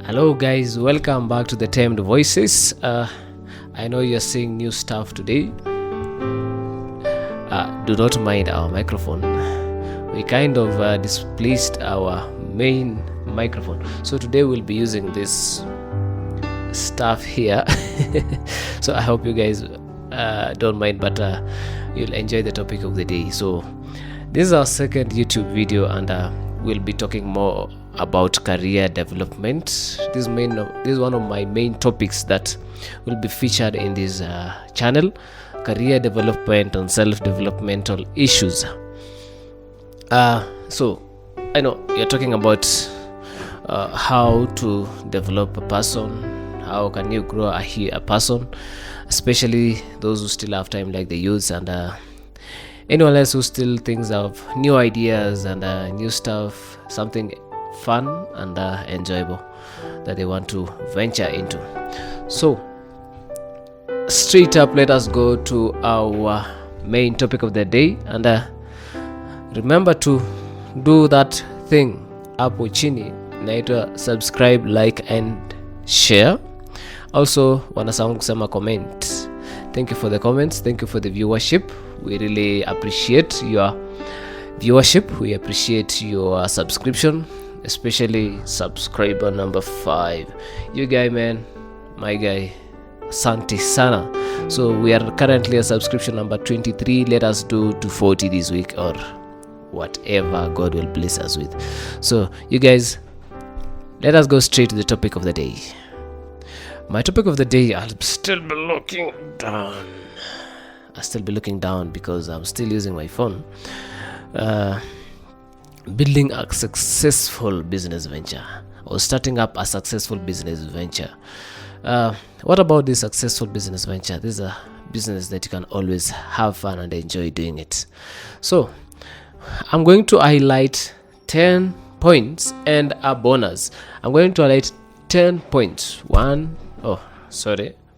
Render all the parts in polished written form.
Hello guys, welcome back to the Tamed Voices. I know you're seeing new stuff today. Do not mind our microphone. We kind of displaced our main microphone, so today we'll be using this stuff here. So I hope you guys don't mind, but you'll enjoy the topic of the day. So this is our second YouTube video, and we'll be talking more about career development. This is one of my main topics that will be featured in this channel: career development and self-developmental issues. So I know you're talking about how to develop a person, how can you grow a person, especially those who still have time, like the youths, and anyone else who still thinks of new ideas and new stuff, something fun and enjoyable that they want to venture into. So straight up, let us go to our main topic of the day, and remember to do that thing hapo chini naitwa subscribe, like and share. Also wanasahau kusema comment. Thank you for the comments, thank you for the viewership. We really appreciate your viewership, we appreciate your subscription, especially subscriber number 5. You guy, man, my guy, asante sana. So we are currently at subscription number 23. Let us do to 40 this week, or whatever God will bless us with. So you guys, let us go straight to the topic of the day. My topic of the day, I'll still be looking down because I'm still using my phone. Building a successful business venture, or starting up a successful business venture. What about this successful business venture? This is a business that you can always have fun and enjoy doing it. So I'm going to highlight 10 points and a bonus. I'm going to highlight 10 points.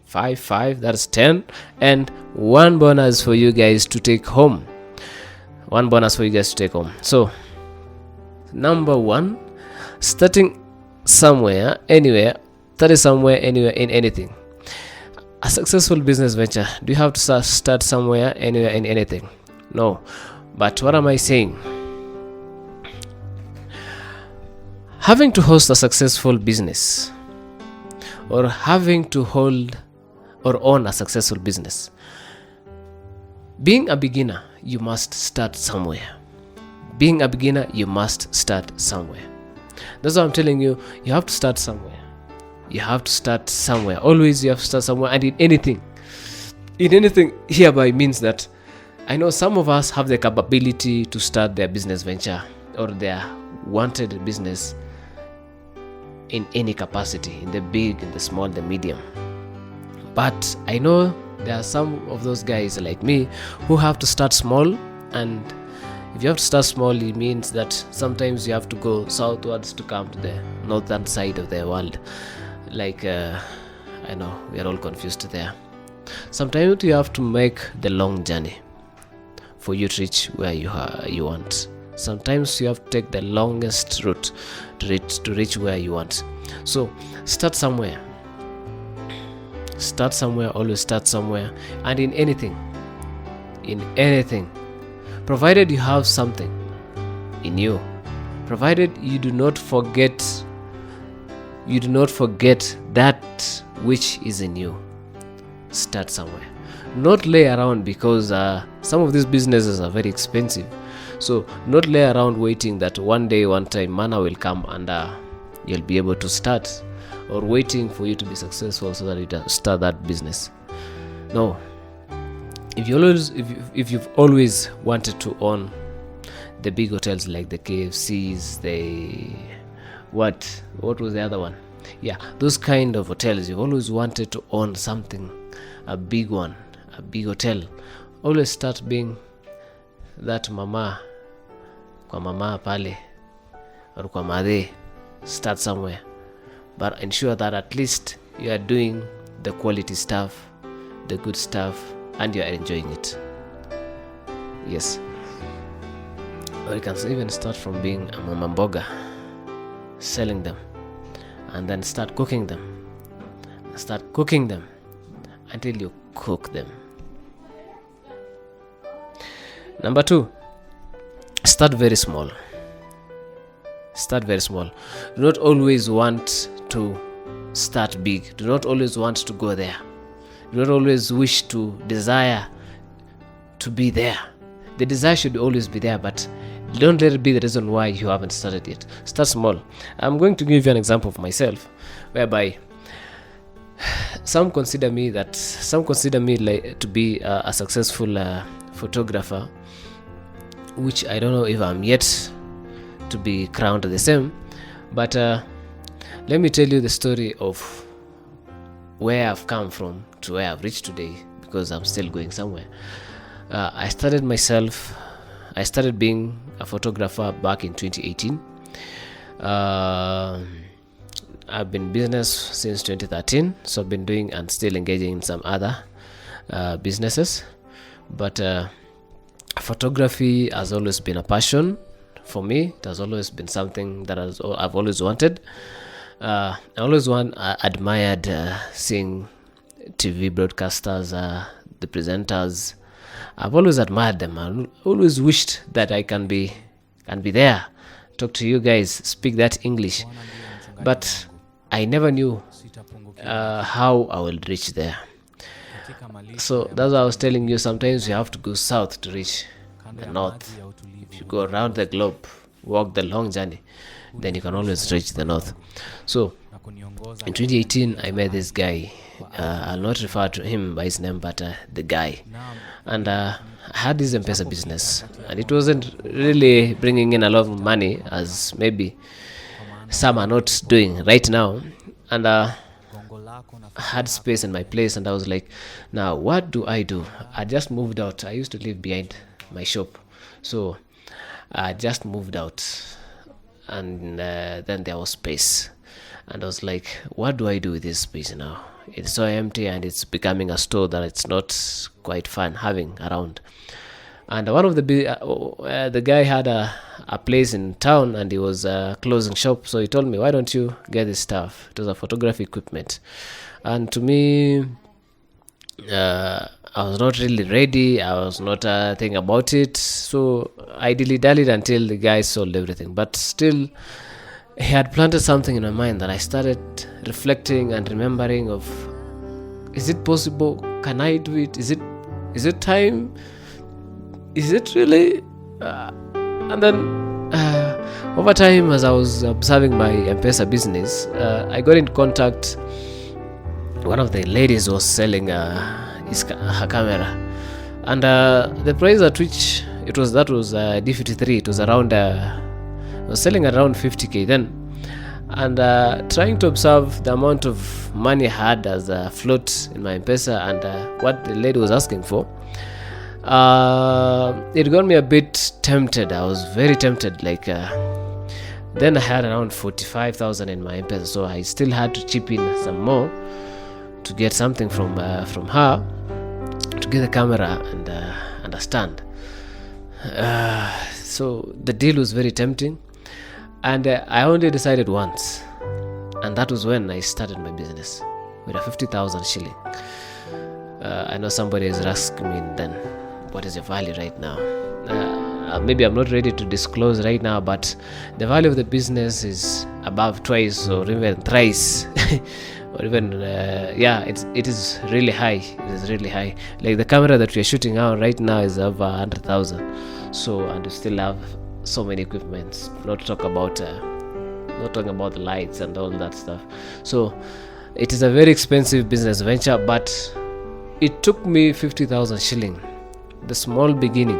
5, that's 10, and one bonus for you guys to take home. So number 1, starting somewhere, anywhere, in anything. A successful business venture, do you have to start somewhere, anywhere, in anything? No. But what am I saying? Having to host a successful business, or having to hold or own a successful business, being a beginner, you must start somewhere. That's what I'm telling you. You have to start somewhere. Always you have to start somewhere. And in anything hereby means that I know some of us have the capability to start their business venture or their wanted business in any capacity, in the big, in the small, the medium. But I know there are some of those guys like me who have to start small, and if you have to start small, it means that sometimes you have to go southwards to come to the northern side of the world. Like, I know we are all confused there. Sometimes you have to make the long journey for you to reach where you want. Sometimes you have to take the longest route to reach where you want. So start somewhere. Always start somewhere. And in anything, provided you have something in you, provided you do not forget that which is in you, start somewhere. Not lay around, because some of these businesses are very expensive. So not lay around waiting that one time mana will come and you'll be able to start, or waiting for you to be successful so that you can start that business. No. If you've always wanted to own the big hotels like the KFCs, what was the other one? Yeah, those kind of hotels. You've always wanted to own something, a big one, a big hotel. Always start being that mama, kwa mama pale, or kwa madhe. Start somewhere, but ensure that at least you are doing the quality stuff, the good stuff, and you are enjoying it. Yes. Or you can even start from being a mama mboga, selling them. and then start cooking them. Start cooking them until you cook them. Number 2, start very small. Start very small. Do not always want to start big. Do not always want to go there. Do not always wish to desire to be there. The desire should always be there, but don't let it be the reason why you haven't started yet. Start small. I'm going to give you an example of myself, whereby some consider me like to be a successful photographer, which I don't know if I'm yet to be crowned the same. But let me tell you the story of where I've come from to where I've reached today, because I'm still going somewhere. I started being a photographer back in 2018. I've been in business since 2013, so I've been doing and still engaging in some other businesses. But photography has always been a passion for me. It has always been something that I've always wanted. I always admired seeing TV broadcasters, the presenters. I've always admired them. I always wished that I can be there, talk to you guys, speak that English. But I never knew how I will reach there. So that's why I was telling you, sometimes you have to go south to reach the north. If you go around the globe, walk the long journey, then you can always reach the north. So in 2018, I met this guy. I'll not refer to him by his name, but the guy. And I had this M-Pesa business, and it wasn't really bringing in a lot of money, as maybe some are not doing right now. And I had space in my place, and I was like, now what do? I just moved out. I used to live behind my shop, so I just moved out, and then there was space, and I was like, what do I do with this space now? It's so empty, and it's becoming a store that it's not quite fun having around. And one of the guy had a place in town, and he was closing shop, so he told me, why don't you get this stuff? It was a photography equipment. And to me, I was not really ready. I was not thinking about it, so I dilly-dallied until the guy sold everything. But still, he had planted something in my mind that I started reflecting and remembering of, is it possible? Can I do it? Is it time? Is it really? And then over time, as I was observing my M-Pesa business, I got in contact. One of the ladies was selling her camera, and the price at which it was, that was D53. It was around was selling around 50k then. And trying to observe the amount of money I had as a float in my M-Pesa and what the lady was asking for, it got me a bit tempted. I was very tempted. Like then I had around 45,000 in my M-Pesa, so I still had to chip in some more to get something from her to get the camera and a stand. So the deal was very tempting. And I only decided once, and that was when I started my business with a 50,000 shilling. I know somebody is asking me then, what is your value right now? Maybe I'm not ready to disclose right now, but the value of the business is above twice or even thrice, or even it is really high. It is really high. Like the camera that we are shooting out right now is over 100,000. So, and we still have so many equipments, not talking about the lights and all that stuff. So it is a very expensive business venture, but it took me 50,000 shilling, the small beginning,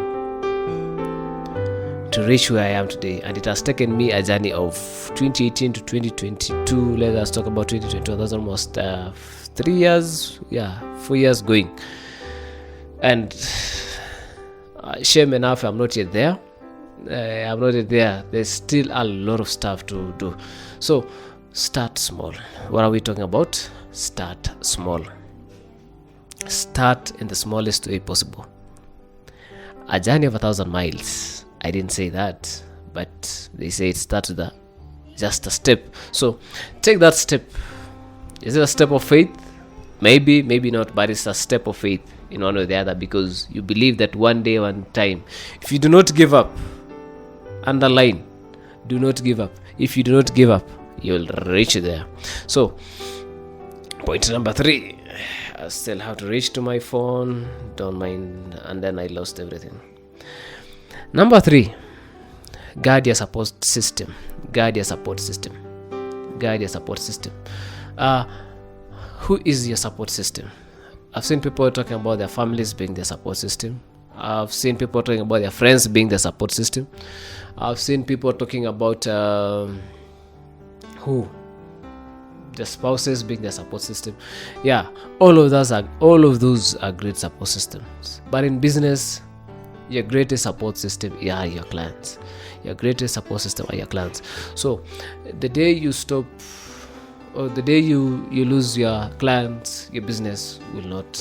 to reach where I am today. And it has taken me a journey of 2018 to 2022. Let us talk about 2022. That's almost 4 years going. And shame enough, I'm not yet there. There's still a lot of stuff to do. So start small. What are we talking about? Start small. Start in the smallest way possible. A journey of 1,000 miles. I didn't say that, but they say it starts with a just a step. So take that step. Is it a step of faith? Maybe, maybe not, but it's a step of faith in one or the other, because you believe that one day, one time, if you do not give up, underline, do not give up. If you do not give up, you'll reach there. So point number 3, I still have to reach to my phone, don't mind, and then I lost everything. Number 3, guard your support system. Guard your support system. Guard your support system. Who is your support system? I've seen people talking about their families being their support system. I've seen people talking about their friends being their support system. I've seen people talking about the spouses being their support system. Yeah, all of those are great support systems. But in business, your greatest support system are your clients. Your greatest support system are your clients. So the day you stop, or the day you lose your clients, your business will not,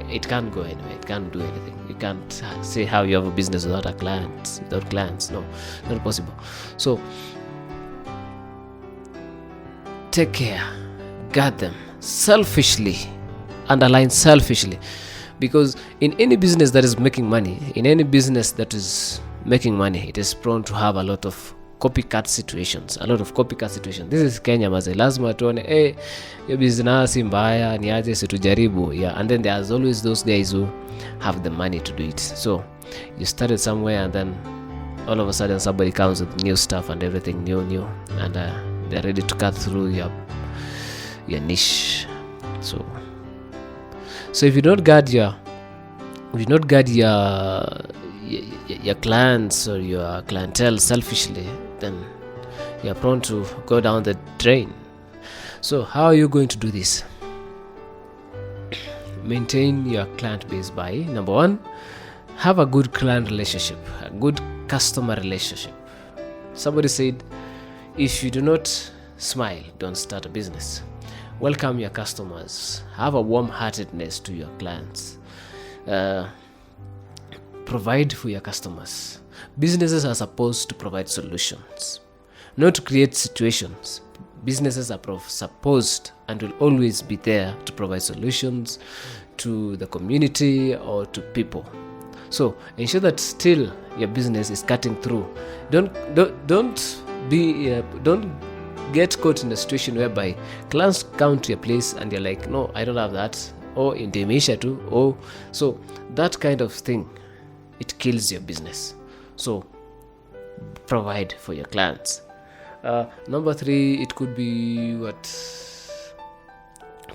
it can't go anywhere. It can't do anything. You can't say how you have a business without clients. No, not possible. So take care, guard them selfishly. Underline selfishly, because in any business that is making money, it is prone to have a lot of copycat situations. This is Kenya maze, lazima tuone your business mbaya ni aje situjaribu. Yeah, and then there's always those guys who have the money to do it. So you started somewhere, and then all of a sudden somebody comes with new stuff and everything new, and they're ready to cut through your niche. So if you don't guard your clients or your clientele selfishly, then you're prone to go down the drain. So how are you going to do this? Maintain your client base by, number 1, have a good client relationship, a good customer relationship. Somebody said, if you do not smile, don't start a business. Welcome your customers. Have a warm-heartedness to your clients. Provide for your customers. Businesses are supposed to provide solutions, not to create situations. Businesses are supposed and will always be there to provide solutions to the community or to people. So ensure that still your business is cutting through. Don't get caught in a situation whereby clients come to your place and you're like, no, I don't have that, or in Demisha too, or so that kind of thing, it kills your business. So provide for your clients. Number 3, it could be what?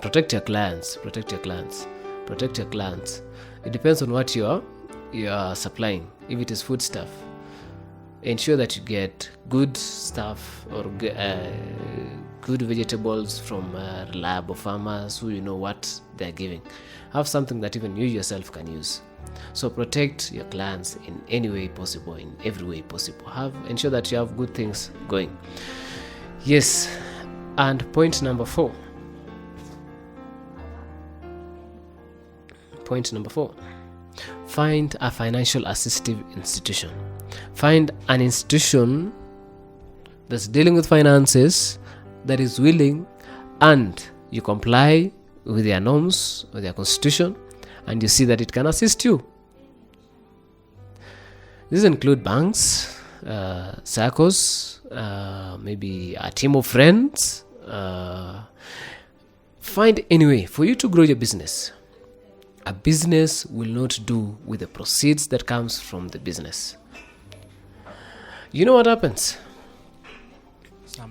Protect your clients. It depends on what you are supplying. If it is food stuff, ensure that you get good stuff or good vegetables from reliable farmers who you know what they're giving. Have something that even you yourself can use. So protect your clients in any way possible, in every way possible. Ensure that you have good things going. Yes. And point number 4. Find a financial assistive institution. Find an institution that's dealing with finances, that is willing, and you comply with their norms, with their constitution, and you see that it can assist you. These include banks, circles, maybe a team of friends. Find any way for you to grow your business. A business will not do with the proceeds that comes from the business. You know what happens?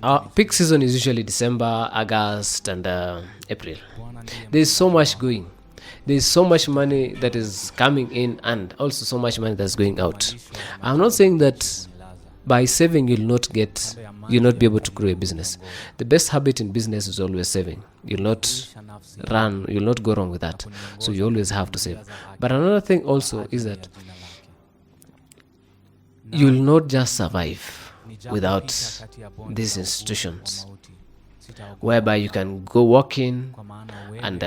Our peak season is usually December, August, and April. There's so much going. There's so much money that is coming in, and also so much money that's going out. I'm not saying that by saving you'll not be able to grow a business. The best habit in business is always saving. You'll not go wrong with that. So you always have to save. But another thing also is that you'll not just survive without these institutions, whereby you can go walk in and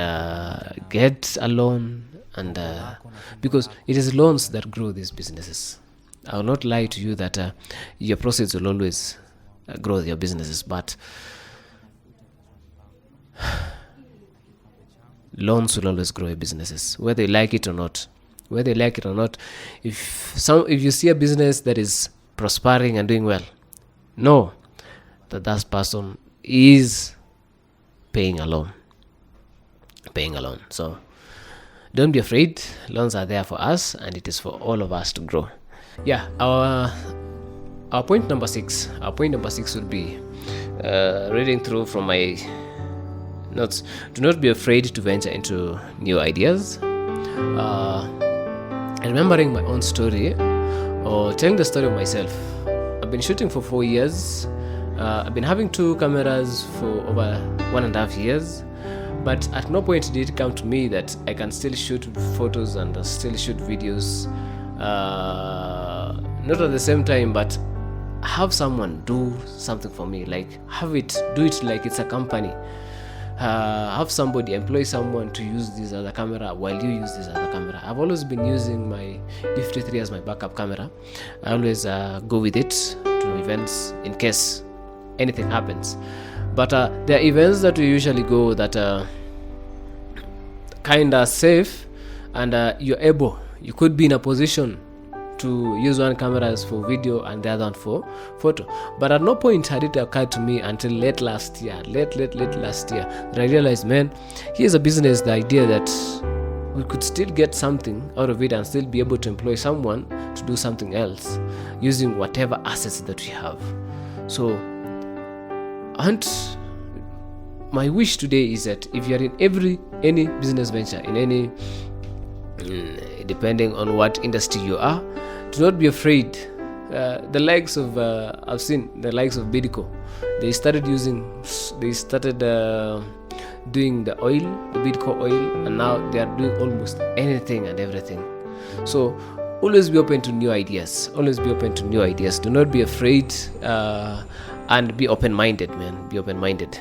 get a loan, and because it is loans that grow these businesses. I will not lie to you that your proceeds will always grow your businesses. But loans will always grow your businesses, whether you like it or not. If you see a business that is prospering and doing well, know that person is paying a loan. So don't be afraid. Loans are there for us, and it is for all of us to grow. Yeah, our point number 6 would be reading through from my notes. Do not be afraid to venture into new ideas. Remembering my own story, or telling the story of myself. I've been shooting for 4 years. I've been having 2 cameras for over 1.5 years, but at no point did it come to me that I can still shoot photos and still shoot videos, not at the same time, but have someone do something for me, like do it like it's a company. Have somebody employ someone to use this other camera while you use this other camera. I've always been using my D53 as my backup camera. I always go with it to events in case anything happens. But there are events that we usually go that are kind of safe, and you could be in a position to use one camera for video and the other one for photo. But at no point had it occurred to me until late last year that I realized, man, here's a business, the idea that we could still get something out of it and still be able to employ someone to do something else using whatever assets that we have. So, and my wish today is that if you're in any business venture, in any depending on what industry you are, do not be afraid. The likes of I've seen the likes of Bidco. They started doing the Bidco oil, and now they are doing almost anything and everything. So always be open to new ideas. Do not be afraid, and be open-minded, man. Be open-minded.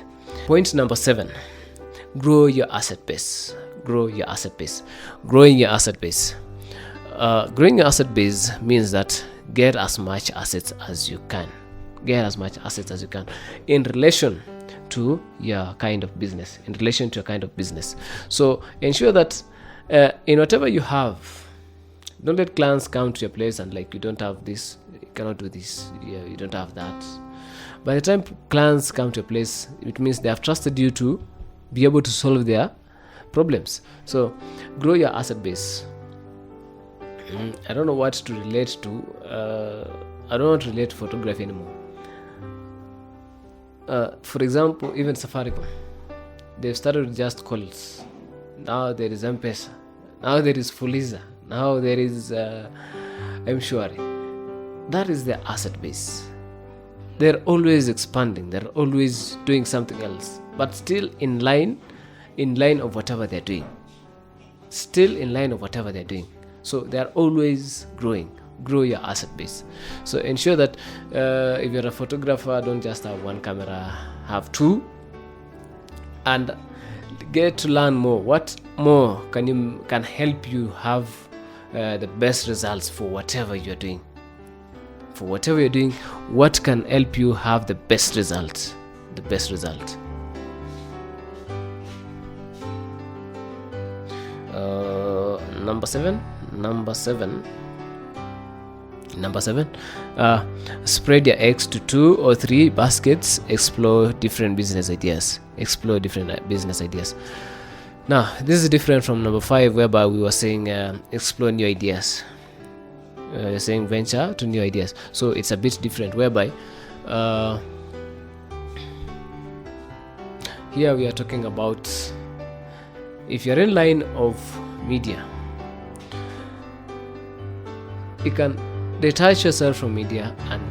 Point number 7: grow your asset base. Growing your asset base means that get as much assets as you can. In relation to your kind of business. So ensure that in whatever you have, don't let clients come to your place and like, you don't have this, you cannot do this, you don't have that. By the time clients come to your place, it means they have trusted you to be able to solve their problems. So grow your asset base. I don't know what to relate to. I don't want to relate to photography anymore. For example, even Safaricom, they've started with just calls. Now there is M-Pesa. Now there is Fuliza. Now there is M-Shwari. That is their asset base. They're always expanding. They're always doing something else, but still in line of whatever they're doing. So they're always growing. Grow your asset base. So ensure that if you're a photographer, don't just have one camera, have 2, and get to learn more. What more can help you have the best results for whatever you're doing? What can help you have the best result? Number seven, spread your eggs to 2 or 3 baskets. Explore different business ideas. Now, this is different from number 5, whereby we were saying explore new ideas. Saying venture to new ideas. So it's a bit different, whereby here we are talking about if you're in line of media, you can detach yourself from media and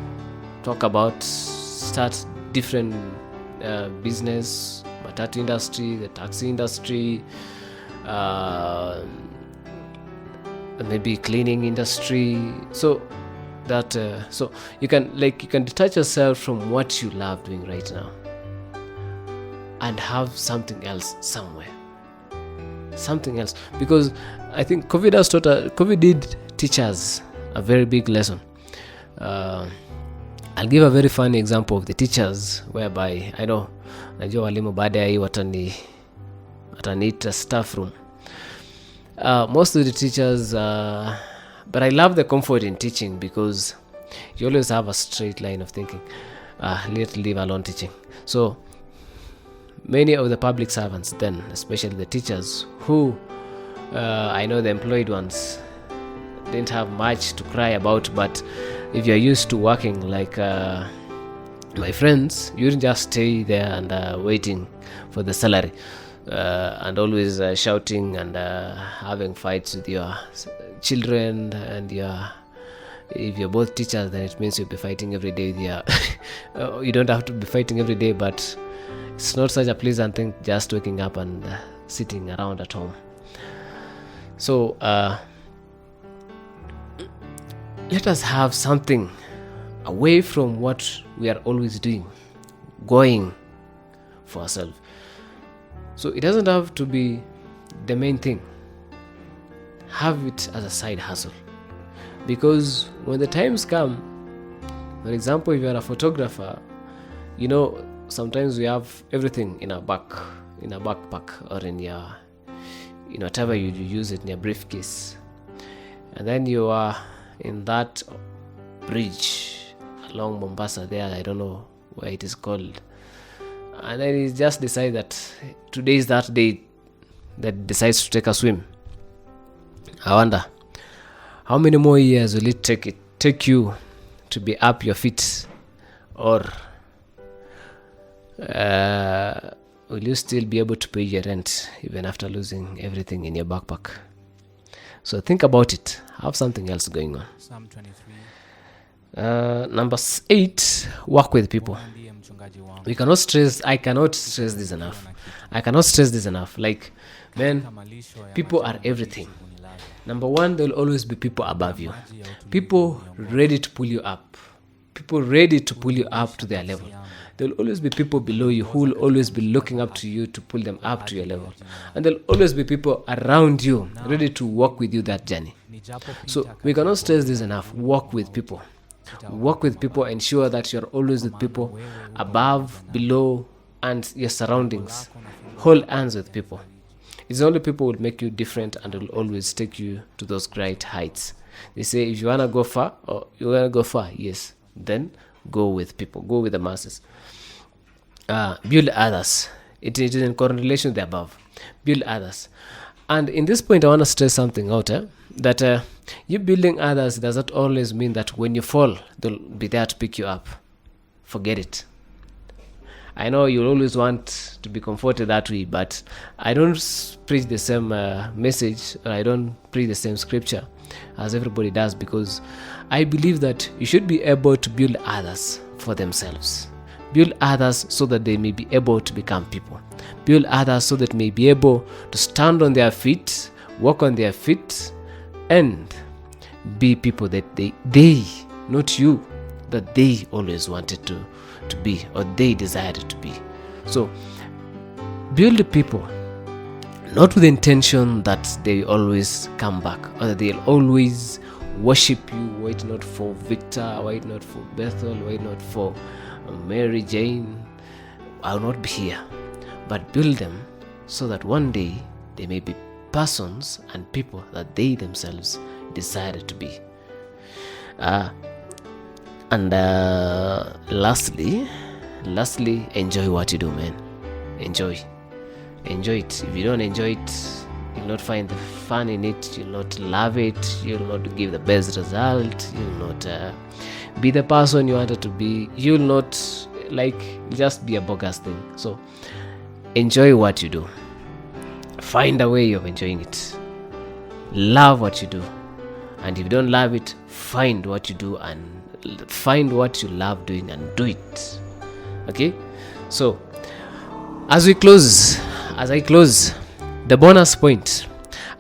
start different business, matatu industry, the taxi industry, maybe cleaning industry. So that so you can detach yourself from what you love doing right now and have something else somewhere. Because I think COVID did teach us a very big lesson. A I'll give a very funny example of the teachers, whereby I know najua walimu baada ya hii wataniita staff room. Most of the teachers, but I love the comfort in teaching, because you always have a straight line of thinking. Let's leave alone teaching. So many of the public servants then, especially the teachers, who I know the employed ones didn't have much to cry about, but if you're used to working like my friends, you didn't just stay there and waiting for the salary, and always shouting and having fights with your children, and if you're both teachers, then it means you'll be fighting every day with your you don't have to be fighting every day, but it's not such a pleasant thing just waking up and sitting around at home. So let us have something away from what we are always doing, going for ourselves. So it doesn't have to be the main thing. Have it as a side hustle, because when the times come, for example, if you are a photographer, sometimes we have everything in a backpack, or in whatever you use it, in your briefcase, and then you are in that bridge along Mombasa there, I don't know where it is called, and then you just decide that today is that day that decides to take a swim. I wonder how many more years will it take you to be up your feet, or will you still be able to pay your rent even after losing everything in your backpack? So think about it. Have something else going on. Psalm 23. Number 8, work with people. I cannot stress this enough. Like, man, people are everything. Number 1, there will always be people above you. People ready to pull you up. People ready to pull you up to their level. There will always be people below you who will always be looking up to you to pull them up to your level. And there will always be people around you ready to walk with you that journey. So we cannot stress this enough. Walk with people. Work with people. Ensure that you're always with people above, below, and your surroundings. Hold hands with people. It's only people will make you different and will always take you to those great heights. They say if you want to go far, yes, then go with people, go with the masses. Build others. It is in correlation with the above. Build others. And in this point, I want to stress something out, that you building others does not always mean that when you fall, they'll be there to pick you up. Forget it. I know you always want to be comforted that way, but I don't preach the same message, or I don't preach the same scripture as everybody does, because I believe that you should be able to build others for themselves. Build others so that they may be able to become people. Build others so that they may be able to stand on their feet, walk on their feet, and be people that they not you, that they always wanted to be, or they desired to be. So build people, not with the intention that they always come back, or that they'll always worship you. Wait not for Victor, wait not for Bethel, wait not for Mary Jane. I'll not be here. But build them so that one day they may be persons and people that they themselves decided to be. And lastly, enjoy what you do, man. Enjoy it. If you don't enjoy it, you'll not find the fun in it, you'll not love it, you'll not give the best result, you'll not be the person you wanted to be, you'll not just be a bogus thing. So enjoy what you do. Find a way of enjoying it. Love what you do. And if you don't love it, find what you do and find what you love doing and do it. Okay? So as I close, the bonus point.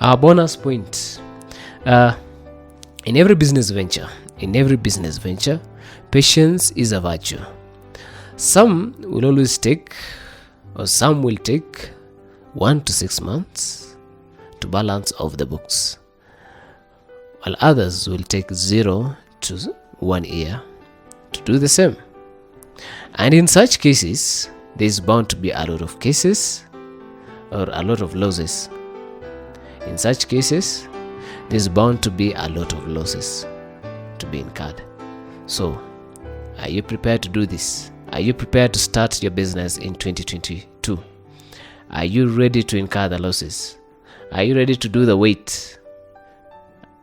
Our bonus point. In every business venture, patience is a virtue. Some will always take, or some will take 1 to 6 months to balance off the books, while others will take 0 to 1 year to do the same. And in such cases, there's bound to be a lot of cases or a lot of losses. In such cases, there's bound to be a lot of losses to be incurred. So, are you prepared to do this? Are you prepared to start your business in 2022? Are you ready to incur the losses? Are you ready to do the wait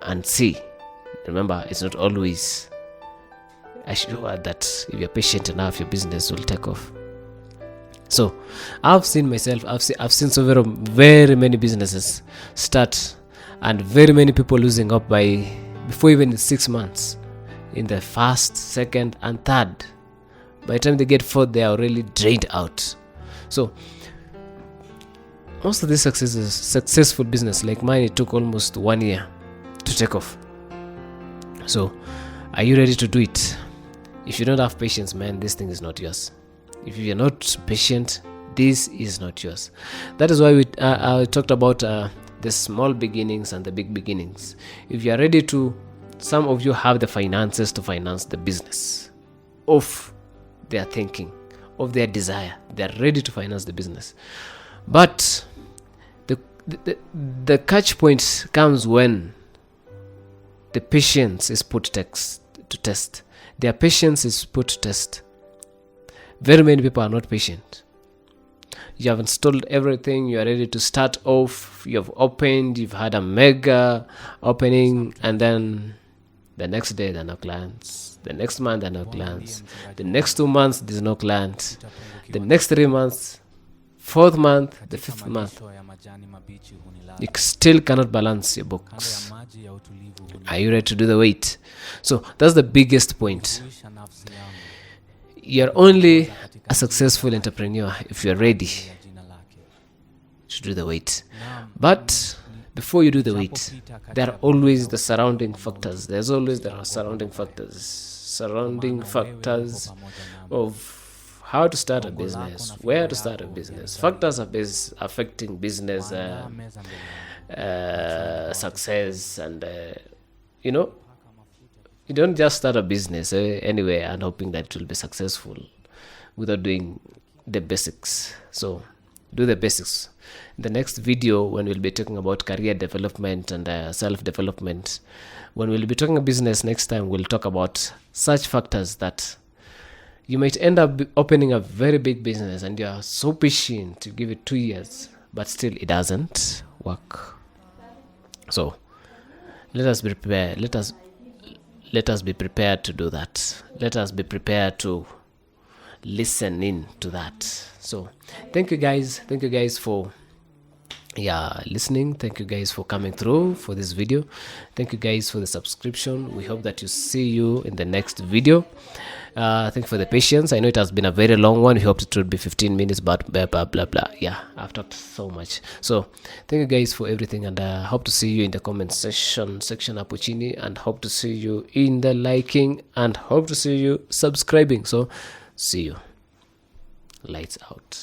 and see? Remember, it's not always assured that if you're patient enough, your business will take off. So, I've seen myself, I've seen so very many businesses start and very many people losing up before even 6 months, in the first, second, and third. By the time they get fourth, they are really drained out. So, most of these successful business like mine, it took almost 1 year to take off. So, are you ready to do it? If you don't have patience, man, this thing is not yours. If you're not patient, this is not yours. That is why I talked about the small beginnings and the big beginnings. If you are ready to, some of you have the finances to finance the business of their thinking, of their desire. They are ready to finance the business. But the catch point comes when the patience is put to test. Their patience is put to test. Very many people are not patient. You have installed everything, you are ready to start off, you have opened, you've had a mega opening, and then the next day there are no clients. The next month there are no clients. The next 2 months there's no clients. The next 3 months, 4th month, the 5th month, you still cannot balance your books. Are you ready to do the wait? So that's the biggest point. You're only a successful entrepreneur if you're ready to do the wait. But before you do the wait, there are always the surrounding factors. There are surrounding factors of how to start a business, where to start a business. Factors are affecting business success, and you don't just start a business anyway and hoping that it will be successful without doing the basics. So do the basics. In the next video, when we'll be talking about career development and self-development, when we'll be talking about business next time, we'll talk about such factors that you might end up opening a very big business and you're so patient to give it 2 years, but still it doesn't work. So let us be prepared. Let us be prepared to do that. Let us be prepared to listen in to that. So thank you guys for listening. Thank you guys for coming through for this video. Thank you guys for the subscription. We hope that you see you in the next video. Thank you for the patience. I know it has been a very long one. We hope it will be 15 minutes, but blah blah blah blah. Yeah, I've talked so much. So thank you guys for everything, and hope to see you in the comment section hapo chini, and hope to see you in the liking, and hope to see you subscribing. So see you. Lights out.